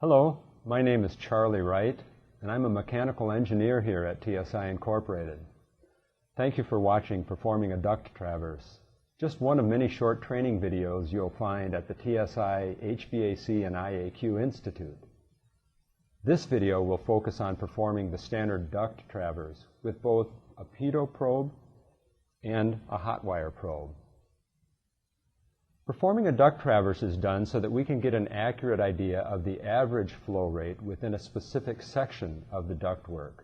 Hello, my name is Charlie Wright, and I'm a mechanical engineer here at TSI Incorporated. Thank you for watching Performing a Duct Traverse, just one of many short training videos you'll find at the TSI HVAC and IAQ Institute. This video will focus on performing the standard duct traverse with both a pitot probe and a hot wire probe. Performing a duct traverse is done so that we can get an accurate idea of the average flow rate within a specific section of the ductwork.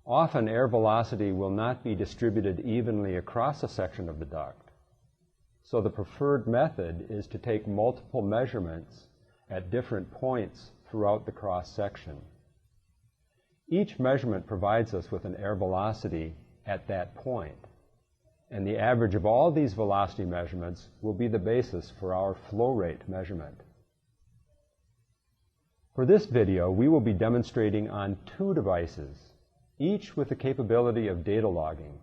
Often air velocity will not be distributed evenly across a section of the duct, so the preferred method is to take multiple measurements at different points throughout the cross-section. Each measurement provides us with an air velocity at that point, and the average of all these velocity measurements will be the basis for our flow rate measurement. For this video, we will be demonstrating on two devices, each with the capability of data logging.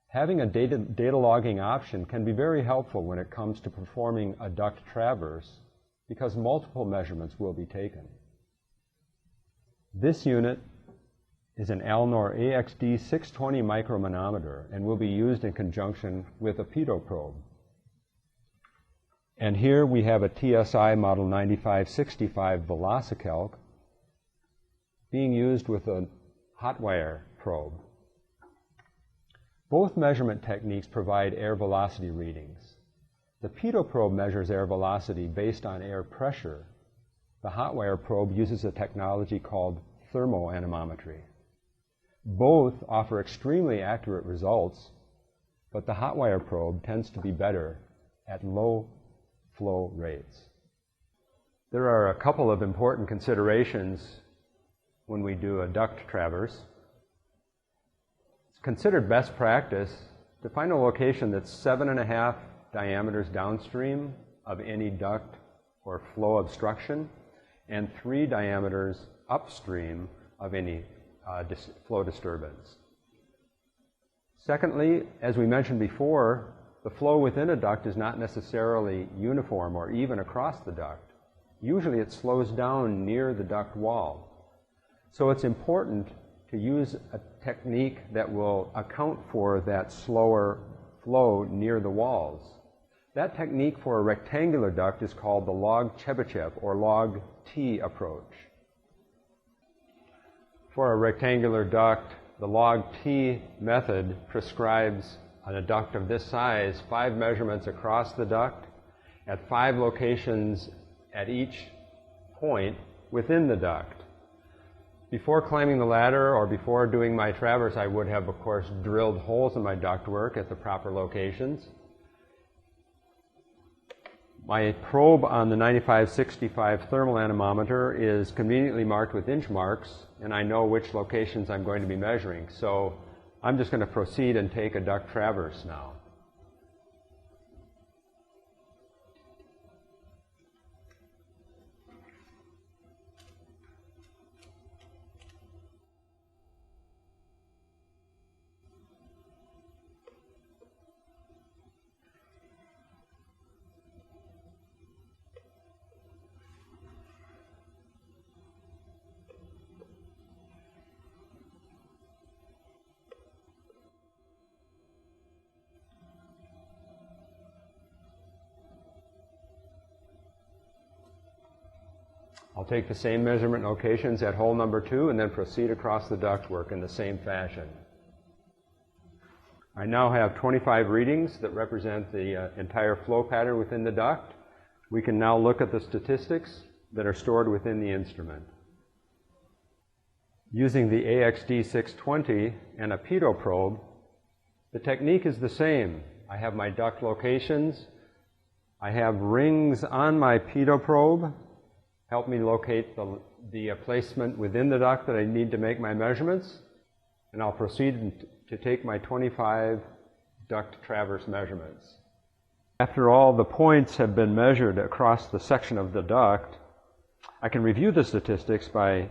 Having a data logging option can be very helpful when it comes to performing a duct traverse because multiple measurements will be taken. This unit is an Alnor AXD 620 micromanometer and will be used in conjunction with a pitot probe. And here we have a TSI Model 9565 Velocicalc being used with a hot wire probe. Both measurement techniques provide air velocity readings. The pitot probe measures air velocity based on air pressure. The hot wire probe uses a technology called thermoanemometry. Both offer extremely accurate results, but the hot wire probe tends to be better at low flow rates. There are a couple of important considerations when we do a duct traverse. It's considered best practice to find a location that's 7.5 diameters downstream of any duct or flow obstruction and 3 diameters upstream of any flow disturbance. Secondly, as we mentioned before, the flow within a duct is not necessarily uniform or even across the duct. Usually it slows down near the duct wall. So it's important to use a technique that will account for that slower flow near the walls. That technique for a rectangular duct is called the log-Chebyshev or log-T approach. For a rectangular duct, the log-T method prescribes on a duct of this size 5 measurements across the duct at 5 locations at each point within the duct. Before climbing the ladder or before doing my traverse, I would have, of course, drilled holes in my ductwork at the proper locations. My probe on the 9565 thermal anemometer is conveniently marked with inch marks, and I know which locations I'm going to be measuring. So I'm just going to proceed and take a duct traverse now. I'll take the same measurement locations at hole number 2 and then proceed across the ductwork in the same fashion. I now have 25 readings that represent the entire flow pattern within the duct. We can now look at the statistics that are stored within the instrument. Using the AXD 620 and a pitot probe, the technique is the same. I have my duct locations. I have rings on my pitot probe. Help me locate the placement within the duct that I need to make my measurements, and I'll proceed to take my 25 duct traverse measurements. After all the points have been measured across the section of the duct, I can review the statistics to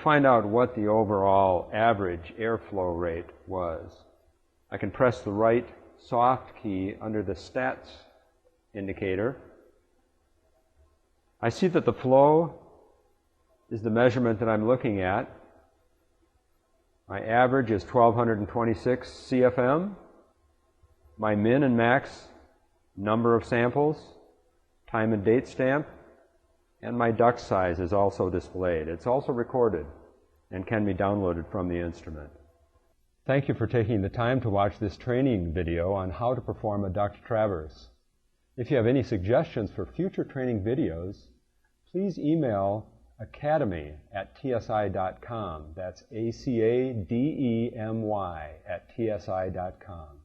find out what the overall average airflow rate was. I can press the right soft key under the stats indicator I see that the flow is the measurement that I'm looking at. My average is 1226 CFM. My min and max number of samples, time and date stamp, and my duct size is also displayed. It's also recorded and can be downloaded from the instrument. Thank you for taking the time to watch this training video on how to perform a duct traverse. If you have any suggestions for future training videos, please email academy@tsi.com. That's academy@tsi.com.